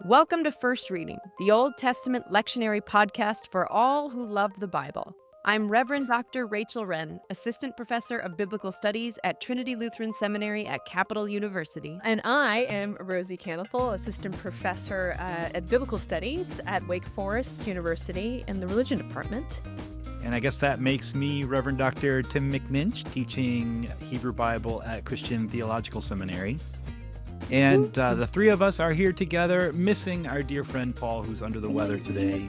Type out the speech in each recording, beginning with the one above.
Welcome to First Reading, the Old Testament lectionary podcast for all who love the Bible. I'm Reverend Dr. Rachel Wren, Assistant Professor of Biblical Studies at Trinity Lutheran Seminary at Capital University. And I am Rosie Canethel, Assistant Professor at Biblical Studies at Wake Forest University in the Religion Department. And I guess that makes me Reverend Dr. Tim McNinch, teaching Hebrew Bible at Christian Theological Seminary. And the three of us are here together, missing our dear friend Paul, who's under the weather today.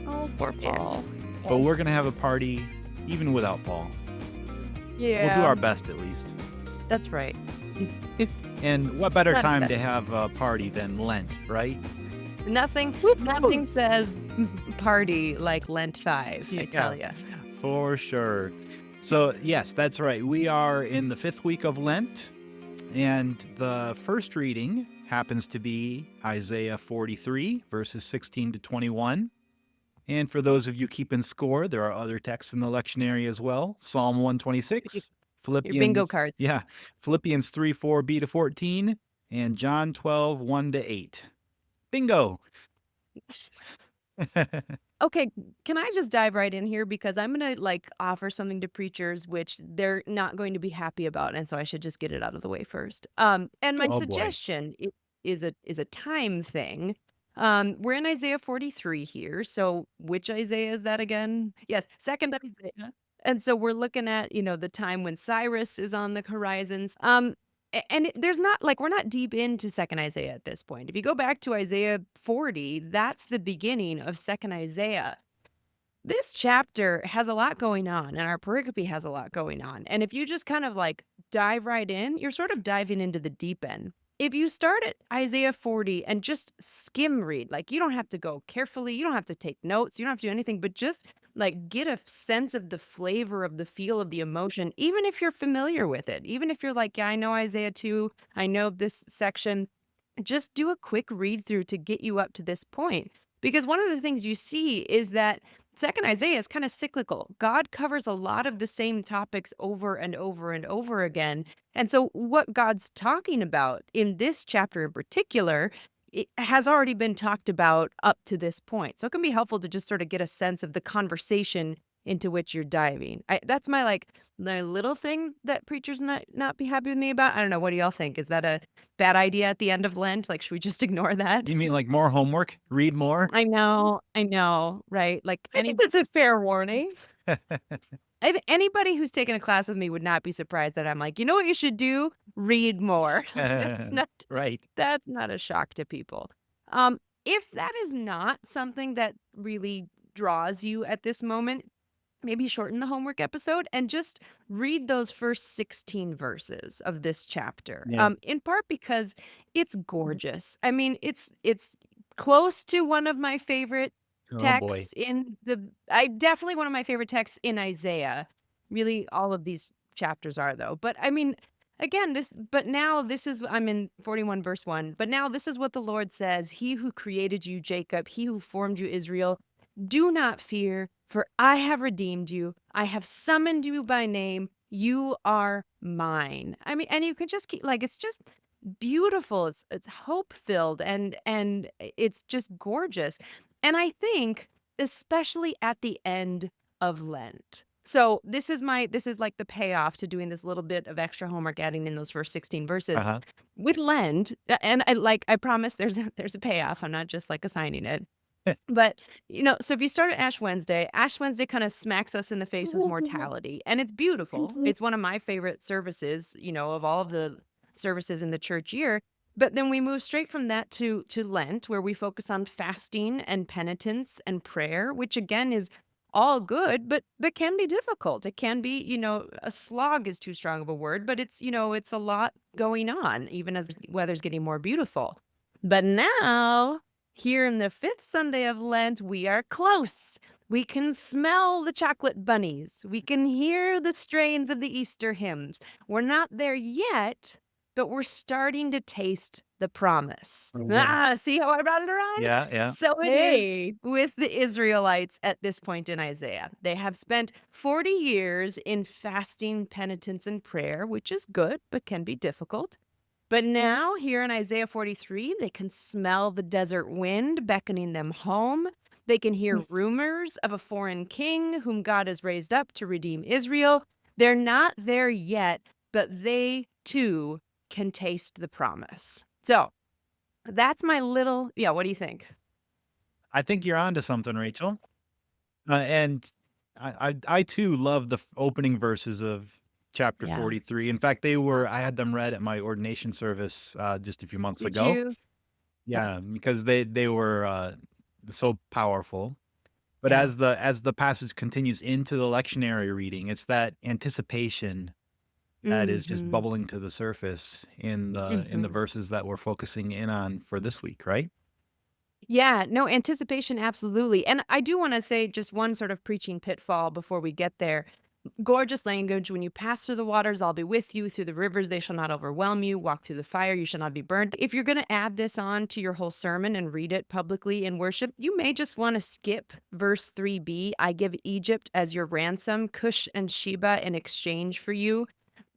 Oh, poor Paul. But we're going to have a party even without Paul. Yeah. We'll do our best, at least. That's right. And what better Not time to disgusting. have a party than Lent, right? Nothing says party like Lent 5, I tell ya. For sure. So, yes, that's right. We are in the 5th week of Lent, and the first reading happens to be Isaiah 43, verses 16 to 21. And for those of you keeping score, there are other texts in the lectionary as well. Psalm 126, Philippians, Your bingo cards. Yeah, Philippians 3, 4b to 14, and John 12, 1 to 8. Bingo! Okay, can I just dive right in here because I'm going to offer something to preachers which they're not going to be happy about, and so I should just get it out of the way first. And my Oh, boy. suggestion is a time thing. We're in Isaiah 43 here, so which Isaiah is that again? Yes, second Isaiah. And so we're looking at, the time when Cyrus is on the horizons. There's not we're not deep into second Isaiah at this point. If you go back to Isaiah 40, that's the beginning of second Isaiah. This chapter has a lot going on, and our pericope has a lot going on. And if you just kind of dive right in, you're sort of diving into the deep end. If you start at Isaiah 40 and just skim read, you don't have to go carefully, you don't have to take notes, you don't have to do anything, but just get a sense of the flavor of the feel of the emotion, even if you're familiar with it, even if you're yeah, I know Isaiah 2, I know this section, just do a quick read through to get you up to this point. Because one of the things you see is that second Isaiah is kind of cyclical. God covers a lot of the same topics over and over and over again. And so what God's talking about in this chapter in particular, it has already been talked about up to this point. So it can be helpful to just sort of get a sense of the conversation into which you're diving. That's my my little thing that preachers not be happy with me about. I don't know. What do y'all think? Is that a bad idea at the end of Lent? Should we just ignore that? You mean more homework? Read more? I know, right? I think that's a fair warning. Anybody who's taken a class with me would not be surprised that I'm you know what you should do? Read more. It's not Right. That's not a shock to people. If that is not something that really draws you at this moment, maybe shorten the homework episode and just read those first 16 verses of this chapter. Yeah. In part because it's gorgeous. I mean, it's close to one of my favorite Oh, boy. texts definitely one of my favorite texts in Isaiah. Really, all of these chapters are though. But I mean, again, I'm in 41 verse 1. But now this is what the Lord says, He who created you, Jacob, He who formed you, Israel, do not fear, for I have redeemed you. I have summoned you by name. You are mine. I mean, and you can just keep it's just beautiful. It's hope filled and it's just gorgeous. And I think especially at the end of Lent. So this is the payoff to doing this little bit of extra homework, adding in those first 16 verses. Uh-huh. With Lent, and I promise there's a payoff. I'm not just assigning it. But, so if you start at Ash Wednesday kind of smacks us in the face with mortality. And it's beautiful. It's one of my favorite services, of all of the services in the church year. But then we move straight from that to Lent, where we focus on fasting and penitence and prayer, which again is all good, but can be difficult. It can be, a slog is too strong of a word, but it's a lot going on, even as the weather's getting more beautiful. But now, here in the 5th Sunday of Lent, we are close. We can smell the chocolate bunnies. We can hear the strains of the Easter hymns. We're not there yet, but we're starting to taste the promise. Mhm. See how I brought it around? Yeah. So it is with the Israelites at this point in Isaiah. They have spent 40 years in fasting, penitence, and prayer, which is good, but can be difficult. But now, here in Isaiah 43, they can smell the desert wind beckoning them home. They can hear rumors of a foreign king whom God has raised up to redeem Israel. They're not there yet, but they too can taste the promise. So that's my little, yeah, what do you think? I think you're onto something, Rachel. And I too love the opening verses of chapter Yeah. 43. In fact, I had them read at my ordination service just a few months Did ago. you? Yeah, because they were so powerful. But Yeah. as the passage continues into the lectionary reading, it's that anticipation that is just Mm-hmm. bubbling to the surface in the Mm-hmm. verses that we're focusing in on for this week, right? Yeah, no, anticipation, absolutely. And I do want to say just one sort of preaching pitfall before we get there. Gorgeous language. When you pass through the waters, I'll be with you. Through the rivers, they shall not overwhelm you. Walk through the fire, you shall not be burned. If you're going to add this on to your whole sermon and read it publicly in worship, you may just want to skip verse 3b. I give Egypt as your ransom, Cush and Sheba in exchange for you.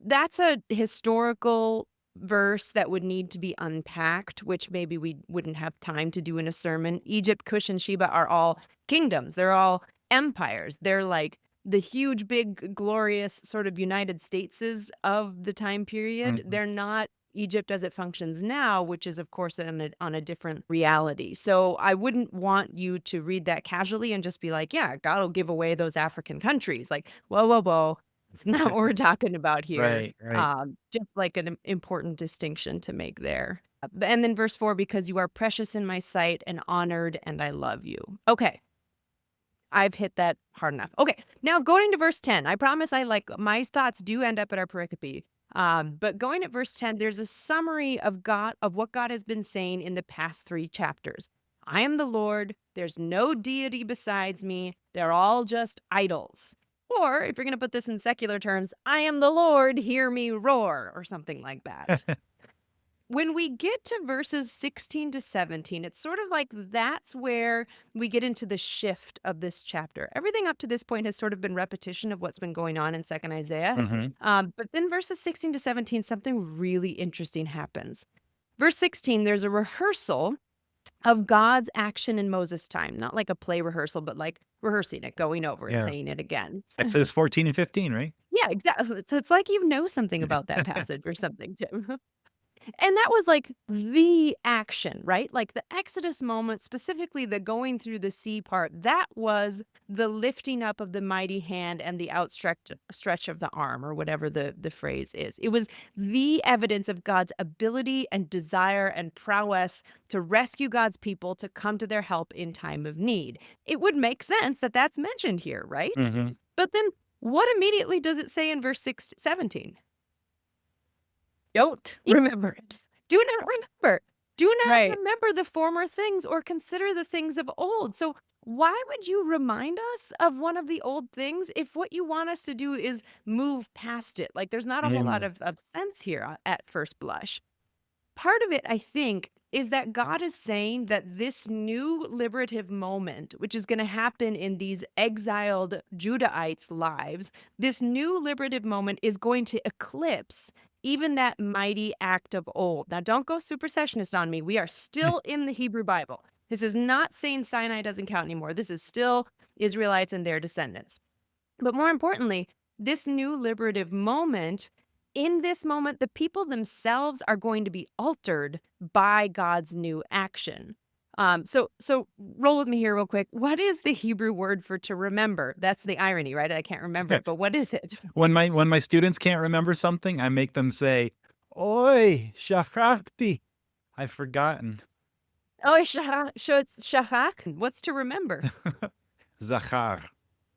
That's a historical verse that would need to be unpacked, which maybe we wouldn't have time to do in a sermon. Egypt, Cush, and Sheba are all kingdoms. They're all empires. They're like the huge, big, glorious sort of United Stateses of the time period. Mhm. They're not Egypt as it functions now, which is, of course, on a different reality. So I wouldn't want you to read that casually and just be like, yeah, God will give away those African countries. Like, whoa, whoa, whoa. It's not what we're talking about here. Right, right. Just like an important distinction to make there. And then verse 4, because you are precious in my sight and honored, and I love you. Okay, I've hit that hard enough. Okay, now going to verse 10. I promise my thoughts do end up at our pericope. But going at verse 10, there's a summary of what God has been saying in the past 3 chapters. I am the Lord, there's no deity besides me, they're all just idols. Or if you're going to put this in secular terms, I am the Lord, hear me roar, or something like that. When we get to verses 16 to 17, it's sort of like that's where we get into the shift of this chapter. Everything up to this point has sort of been repetition of what's been going on in 2nd Isaiah. Mhm. But then verses 16 to 17, something really interesting happens. Verse 16, there's a rehearsal of God's action in Moses' time, not like a play rehearsal, but like rehearsing it, going over it, Yeah. saying it again. Exodus 14 and 15, right? Yeah, exactly. So it's like you know something about that passage or something, Jim. And that was like the action, right? Like the Exodus moment, specifically the going through the sea part, that was the lifting up of the mighty hand and the outstretched stretch of the arm, or whatever the phrase is. It was the evidence of God's ability and desire and prowess to rescue God's people, to come to their help in time of need. It would make sense that that's mentioned here, right? Mhm. But then what immediately does it say in verse 17? Don't remember it. Do not remember. Do not Right. remember the former things or consider the things of old. So, why would you remind us of one of the old things if what you want us to do is move past it? Like, there's not a whole lot Mm. of sense here at first blush. Part of it, I think, is that God is saying that this new liberative moment, which is going to happen in these exiled Judahites' lives, this new liberative moment is going to eclipse even that mighty act of old. Now, don't go supersessionist on me. We are still in the Hebrew Bible. This is not saying Sinai doesn't count anymore. This is still Israelites and their descendants. But more importantly, this new liberative moment, in this moment, the people themselves are going to be altered by God's new action. So roll with me here real quick. What is the Hebrew word for to remember? That's the irony, right? I can't remember it, but what is it? When my students can't remember something, I make them say, "Oi, shafrati." I've forgotten. Oh, it's shachak. What's to remember? Zachar.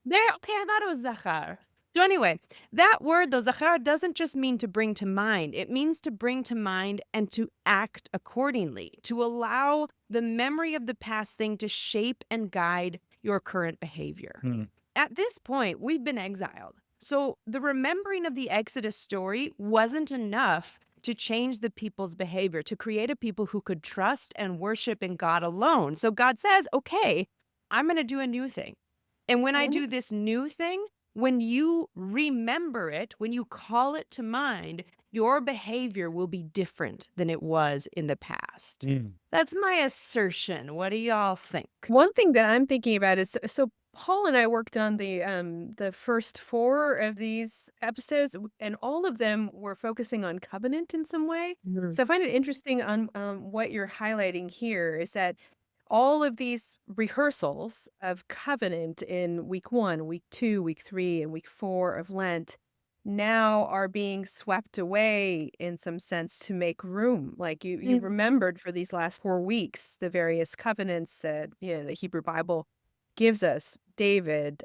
There, okay, I thought it was zachar. So anyway, that word though, zachar, doesn't just mean to bring to mind. It means to bring to mind and to act accordingly, to allow the memory of the past thing to shape and guide your current behavior. Hmm. At this point, we've been exiled. So the remembering of the Exodus story wasn't enough to change the people's behavior, to create a people who could trust and worship in God alone. So God says, okay, I'm going to do a new thing. And when I Mhm. do this new thing, when you remember it, when you call it to mind, your behavior will be different than it was in the past. That's my assertion. What do y'all think? One thing that I'm thinking about is so Paul and I worked on the first 4 of these episodes, and all of them were focusing on covenant in some way. Mhm. So I find it interesting on what you're highlighting here is that all of these rehearsals of covenant in week 1, week 2, week 3, and week 4 of Lent now are being swept away in some sense to make room. Like you Mm. remembered for these last 4 weeks the various covenants that the Hebrew Bible gives us. David,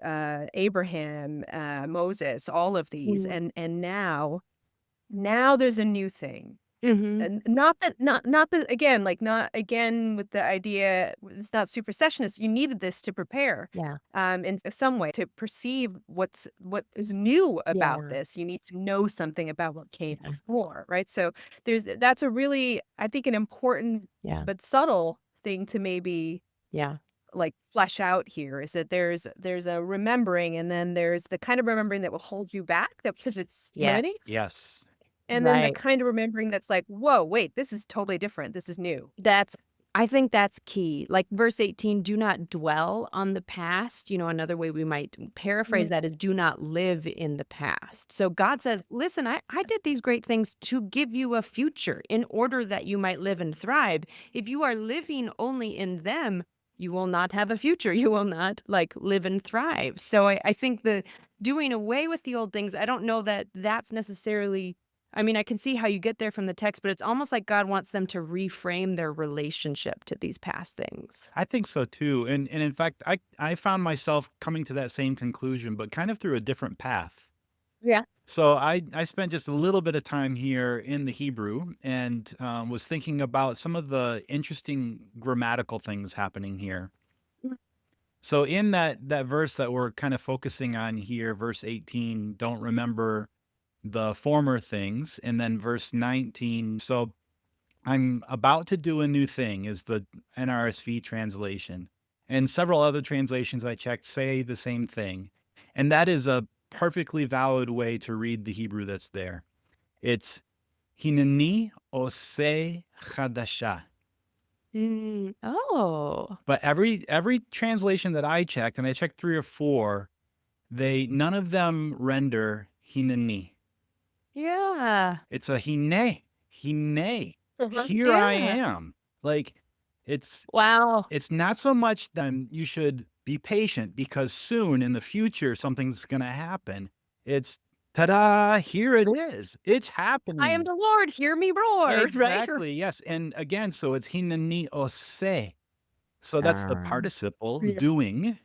Abraham, Moses, all of these. Mm. And now there's a new thing. Mhm. And not that again, like not again with the idea it's not supersessionist. You needed this to prepare Yeah. in some way to perceive what is new about Yeah. this. You need to know something about what came Yeah. before, right? So that's a really, I think, an important Yeah. but subtle thing to maybe Yeah. like flesh out here is that there's a remembering, and then there's the kind of remembering that will hold you back that because it's Yeah. humility, Yes. and then the Right. kind of remembering that's like, whoa, wait, this is totally different, this is new. That's I think that's key. Like verse 18, do not dwell on the past. Another way we might paraphrase Mhm. that is do not live in the past. So God says, listen, I did these great things to give you a future in order that you might live and thrive. If you are living only in them, you will not have a future. You will not like live and thrive. So I think the doing away with the old things, I don't know that that's necessarily I can see how you get there from the text, but it's almost like God wants them to reframe their relationship to these past things. I think so too. And in fact, I found myself coming to that same conclusion, but kind of through a different path. Yeah. So I spent just a little bit of time here in the Hebrew and was thinking about some of the interesting grammatical things happening here. Mm. So in that verse that we're kind of focusing on here, verse 18, don't remember the former things, and then verse 19. So I'm about to do a new thing is the NRSV translation. And several other translations I checked say the same thing. And that is a perfectly valid way to read the Hebrew that's there. It's Hineni Ose Chadasha. Oh, But every translation that I checked, and I checked 3 or 4, none of them render Hineni. yeah. It's a Hine. Hine. Uh-huh. Here I Yeah. am. Like it's Wow. It's not so much then you should be patient because soon in the future something's gonna happen. It's ta-da, here it is. It's I am happening. the Lord, hear me roar, right? Exactly, yes. And again, so it's hineni ose. So that's the Ah. participle Yeah. doing.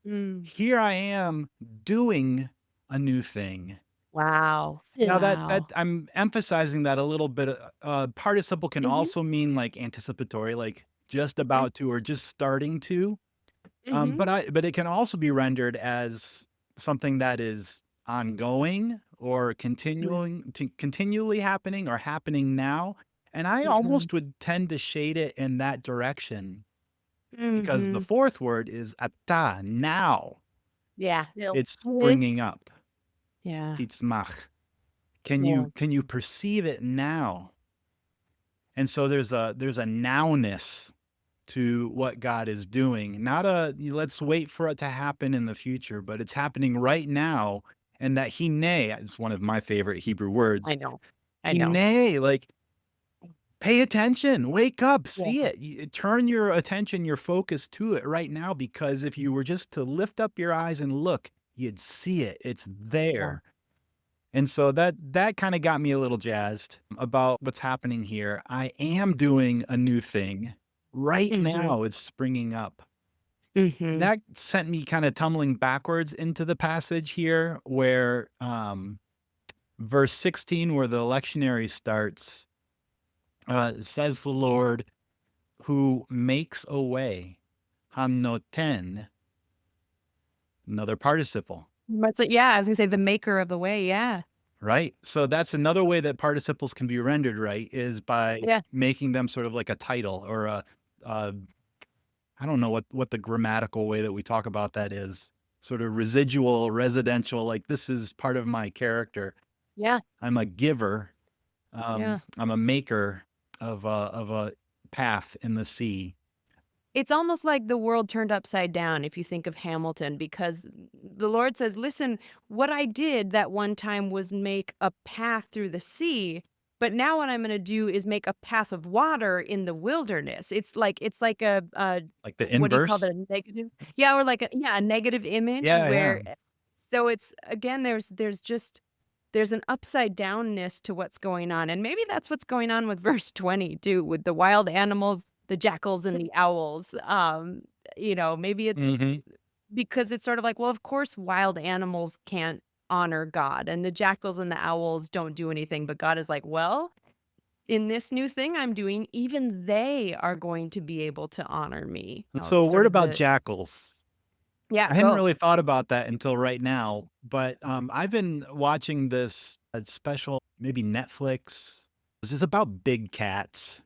Mm. Here I am doing a new thing. Wow. Now that Wow. I'm emphasizing that a little bit, participle can Mhm. also mean like anticipatory, like just Mm. about to or just starting to. Mhm. But it can also be rendered as something that is ongoing or Mm. continually happening or happening now. And I Mhm. almost would tend to shade it in that direction because the Mhm. fourth word is ata, now. Yeah. It's Mhm. springing up. Yeah. Titzmach. Can Yeah. you perceive it now? And so there's a nowness to what God is doing. Not a let's wait for it to happen in the future, but it's happening right now. And that hine is one of my favorite Hebrew I words. know. I know. Hine, like pay attention, wake up, Yeah. see it. Turn your attention, your focus to it right now, because if you were just to lift up your eyes and look, you'd see it. It's Yeah. there. And so that kind of got me a little jazzed about what's happening here. I am doing a new thing. Right Mhm. now, it's springing up. Mhm. That sent me kind of tumbling backwards into the passage here where verse 16, where the lectionary starts, says the Lord who makes a way. Hanoten, another participle. But so yeah, I was gonna say the maker of the way, yeah. Right? So that's another way that participles can be rendered, right, is by Yeah. making them sort of like a title or a I don't know what the grammatical way that we talk about that is. Sort of residual, residential, like this is part of my character. Yeah. I'm a giver. Yeah. I'm a maker of a path in the sea. It's almost like the world turned upside down if you think of Hamilton, because the Lord says, "Listen, what I did that one time was make a path through the sea, but now what I'm gonna do is make a path of water in the wilderness." It's like a Like the what do you call inverse. that? A negative? Yeah, or like a negative image Yeah, yeah. where so it's again, there's an upside downness to what's going on, and maybe that's what's going on with verse 20 too, with the wild animals, the jackals and the owls. Maybe it's Hmm. because it's sort of like, well, of course, wild animals can't honor God, and the jackals and the owls don't do anything, but God is like, well, in this new thing I'm doing, even they are going to be able to honor me. So, a Sort word of about the jackals. yeah, I hadn't go. really thought about that until right now, but I've been watching this special, maybe Netflix. This is about big cats.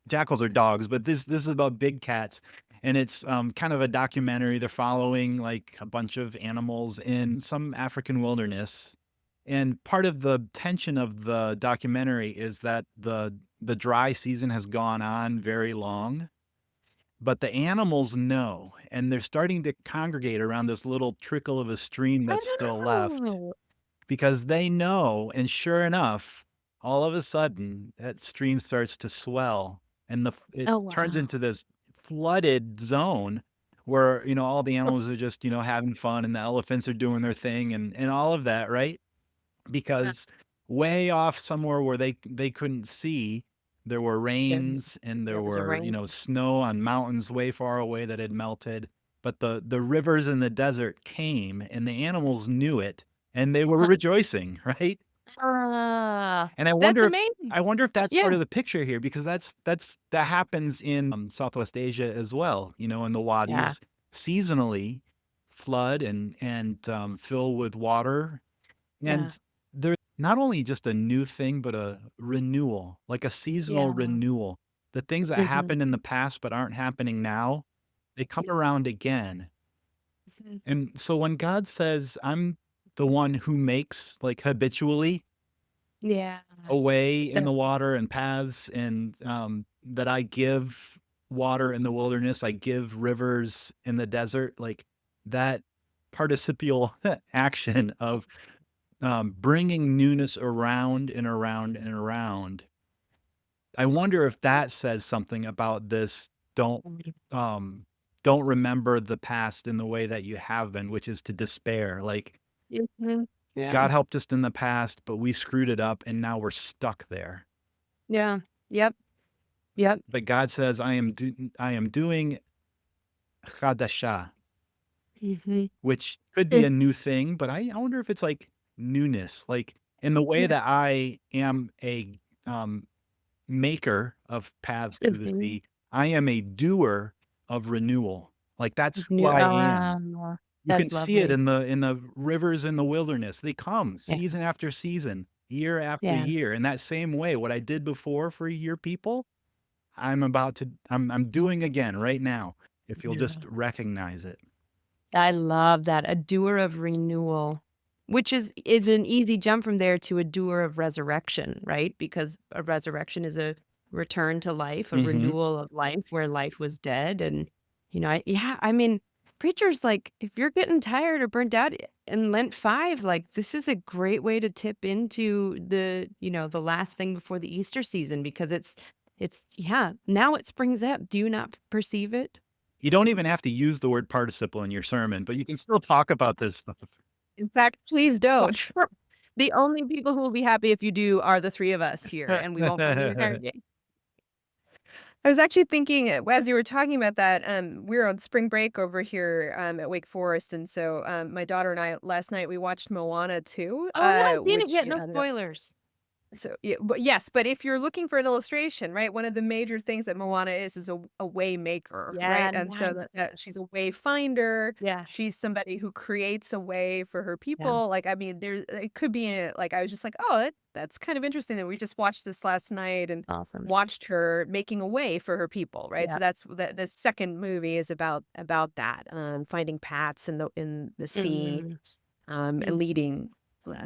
Jackals are dogs, but this is about big cats, and it's kind of a documentary. They're following like a bunch of animals in some African wilderness, and part of the tension of the documentary is that the dry season has gone on very long, but the animals know, and they're starting to congregate around this little trickle of a stream that's still left Oh, because they know. And sure enough, all of a sudden, that stream starts to swell, and it oh turns wow. into this flooded zone where all the animals are just having fun, and the elephants are doing their thing, and all of that, right? Yeah, Because way off somewhere where they couldn't see, there were there's rains and there there was a were, rain. snow on mountains way far away that had melted. But the rivers in the desert came, and the animals knew it, and they were rejoicing, right? Ah, And I that's wonder if amazing. I wonder if that's Yeah, part of the picture here, because that happens in Southwest Asia as well. In the yeah, wadis, seasonally flood and fill with water, yeah, and they're not only just a new thing, but a renewal, like a seasonal yeah. renewal. The things that Mhm, happened in the past but aren't happening now, they come around again. mhm. And so when God says, I'm the one who makes, like, habitually Yeah, a way in the that's water and paths, and that I give water in the wilderness, I give rivers in the desert, like that participial action of bringing newness around and around and around. I wonder if that says something about this. Don't um, don't remember the past in the way that you have been, which is to despair. Like, mhm. Yeah, God helped us in the past, but we screwed it up, and now we're stuck there. yeah, yep, yep, But God says, I am doing chadashah, mhm. which could be Mm, a new thing, but I wonder if it's like newness, like in the way yeah, that I am a um, maker of paths through the mhm. sea. I am a doer of renewal. Like, that's who New I am. You can that's see it lovely. in the rivers in the wilderness. They come Yeah, season after season, year after yeah, year. In that same way, what I did before for your people, I'm doing again right now, if you'll just yeah. recognize it. I love that, a doer of renewal, which is an easy jump from there to a doer of resurrection, right? Because a resurrection is a return to life, a Mhm. renewal of life where life was dead, and, I mean, preachers, like, if you're getting tired or burnt out in Lent 5, like, this is a great way to tip into the last thing before the Easter season because yeah, now it springs up. Do you not perceive it? You don't even have to use the word participle in your sermon, but you can still talk about this stuff. In fact, please Oh, don't. sure. The only people who will be happy if you do are the 3 of us here, and we won't find you encouraging. I was actually thinking, as you were talking about that, we were on spring break over here, at Wake Forest, and so, my daughter and I, last night, we watched Moana 2, Oh, no, I haven't seen it which, yet, no I don't know. spoilers. So, yeah, but yes, but if you're looking for an illustration, right, one of the major things that Moana is a way maker, right? Yeah, And so nice. that she's a way finder. Yeah, She's somebody who creates a way for her yeah, people. Like, I mean, there it could be like I was just like, oh, that's kind of interesting that we just watched this last night and awesome. watched her making a way for her people, right? Yeah. So that's that the second movie is about that, finding paths in the sea, Mhm, and mm. leading.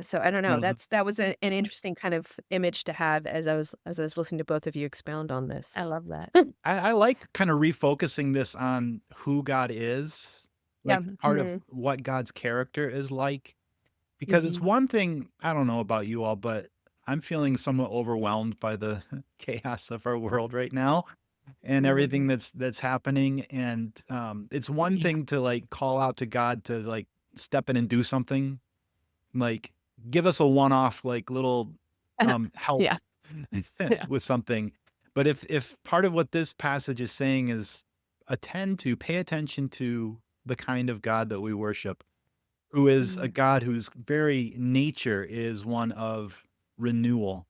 So I don't know. Mhm. That was an interesting kind of image to have as I was listening to both of you expound on this. I love that. I like kind of refocusing this on who God is, Yeah. like part of Mhm. what God's character is like. Because it's Mhm. one thing, I don't know about you all, but I'm feeling somewhat overwhelmed by the chaos of our world right now and everything Mhm. that's happening. And it's one Yeah. thing to like call out to God to like step in and do something, like give us a one-off like little help Yeah. Yeah. with something. But if part of what this passage is saying is pay attention to the kind of God that we worship, who is a Mhm. God whose very nature is one of renewal,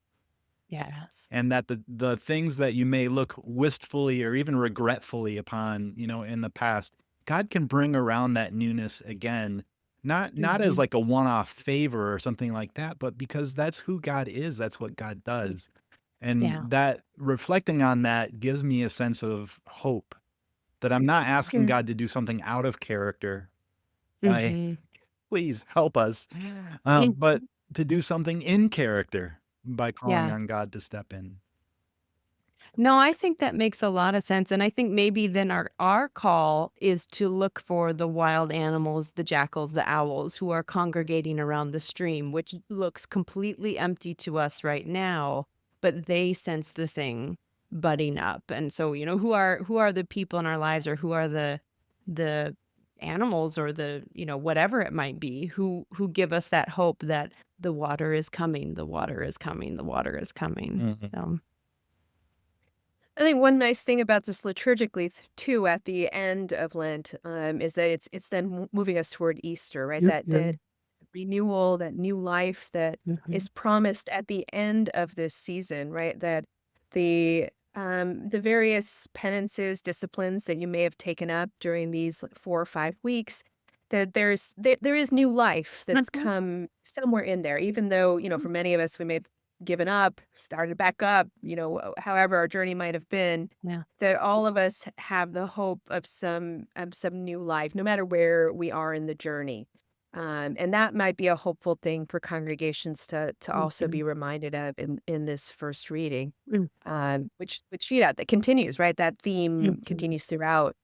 Yes. and that the things that you may look wistfully or even regretfully upon, in the past, God can bring around that newness again, not as Mhm. like a one-off favor or something like that, but because that's who God is, that's what God does. And Yeah. that reflecting on that gives me a sense of hope that I'm not asking Mm. God to do something out of character. I Mhm. Please help us. But Mhm. to do something in character by calling Yeah. on God to step in. No, I think that makes a lot of sense, and I think maybe then our call is to look for the wild animals, the jackals, the owls who are congregating around the stream, which looks completely empty to us right now, but they sense the thing budding up. And so, who are the people in our lives, or who are the animals, or whatever it might be, who give us that hope that the water is coming, the water is coming, the water is coming. Mhm. So, I think one nice thing about this liturgically too at the end of Lent is that it's then moving us toward Easter, right? yep, That renewal, that new life that yeah. is promised at the end of this season, right? That the various penances, disciplines that you may have taken up during these 4 or 5 weeks, that there is new life that's Mhm. come somewhere in there, even though, for many of us, we may have given up, started back up, however our journey might have been, Yeah. that all of us have the hope of some new life, no matter where we are in the journey. And that might be a hopeful thing for congregations to also Mhm. be reminded of in this first reading, Mm. which yeah, that continues, right? That theme Mhm. continues throughout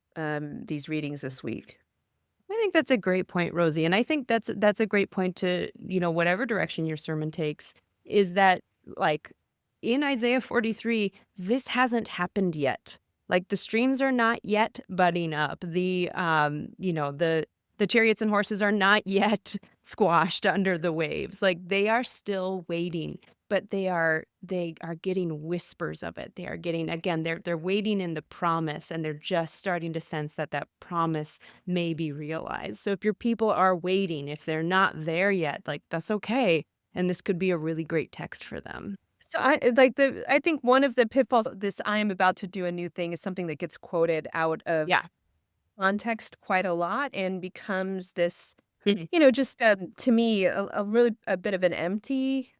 these readings this week. I think that's a great point, Rosie, and I think that's a great point to, whatever direction your sermon takes, is that, like, in Isaiah 43, this hasn't happened yet. Like, the streams are not yet budding up. The chariots and horses are not yet squashed under the waves. Like, they are still waiting, but they are getting whispers of it. They are getting, again, they're waiting in the promise, and they're just starting to sense that promise may be realized. So if your people are waiting, if they're not there yet, like, that's okay. And this could be a really great text for them. So I think one of the pitfalls of this "I am about to do a new thing" is something that gets quoted out of Yeah. context quite a lot and becomes this, Mhm. just, to me, a really a bit of an empty,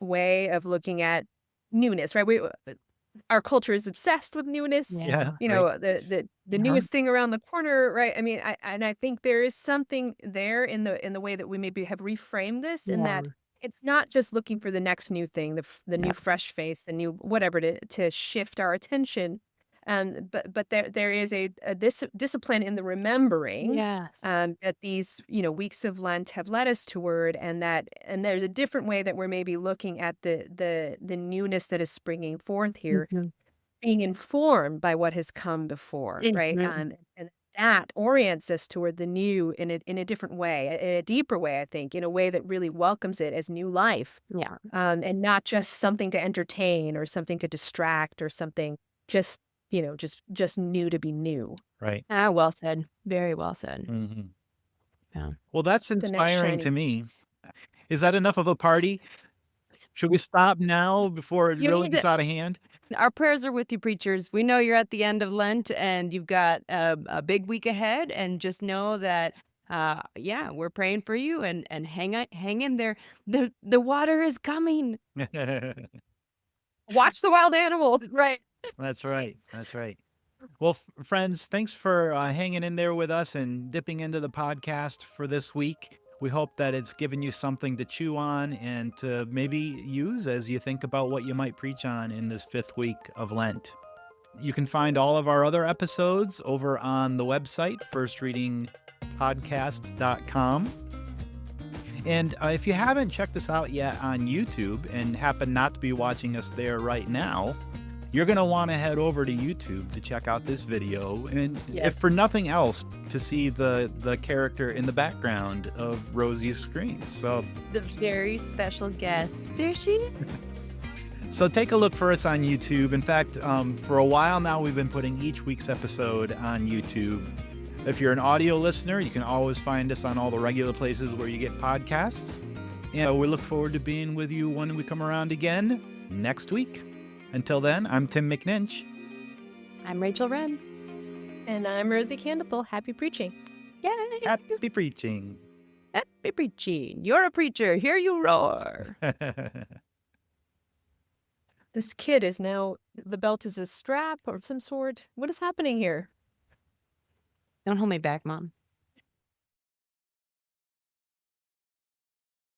way of looking at newness, right? Our culture is obsessed with newness, Yeah, Yeah. right. the Uh-huh. newest thing around the corner, right? I mean, I think there is something there in the way that we maybe have reframed this, in that Yeah. it's not just looking for the next new thing, the Yeah. new fresh face, the new whatever to shift our attention. But there is a discipline in the remembering Yes. that these, weeks of Lent have led us toward, and there's a different way that we're maybe looking at the newness that is springing forth here, Mhm. being informed by what has come before, right? Mhm. And that orients us toward the new in a different way, in a deeper way, I think, in a way that really welcomes it as new life, Yeah. and not just something to entertain or something to distract or something just, just new to be new. Right. Ah, well said. Very well said. Mhm. Yeah. Well, that's The next inspiring to shining. me. Is that enough of a party? Should we stop now before it You really need gets to out of hand? Our prayers are with you, preachers. We know you're at the end of Lent, and you've got a big week ahead, and just know that, yeah, we're praying for you, and hang in there. The water is coming. Watch the wild animal. Right. That's right. That's right. Well, friends, thanks for hanging in there with us and dipping into the podcast for this week. We hope that it's given you something to chew on and to maybe use as you think about what you might preach on in this 5th week of Lent. You can find all of our other episodes over on the website, firstreadingpodcast.com. And if you haven't checked us out yet on YouTube and happen not to be watching us there right now, you're going to want to head over to YouTube to check out this video, and if for nothing else, to see the character in the background of Rosie's screen. So The very special guest. There she is. So take a look for us on YouTube. In fact, for a while now, we've been putting each week's episode on YouTube. If you're an audio listener, you can always find us on all the regular places where you get podcasts. And we look forward to being with you when we come around again next week. Until then, I'm Tim McNinch. I'm Rachel Wren. And I'm Rosie Candlepole. Happy preaching. Yay! Happy preaching. Happy preaching. You're a preacher. Hear you roar. This kid is now, the belt is a strap or some sort. What is happening here? Don't hold me back, Mom.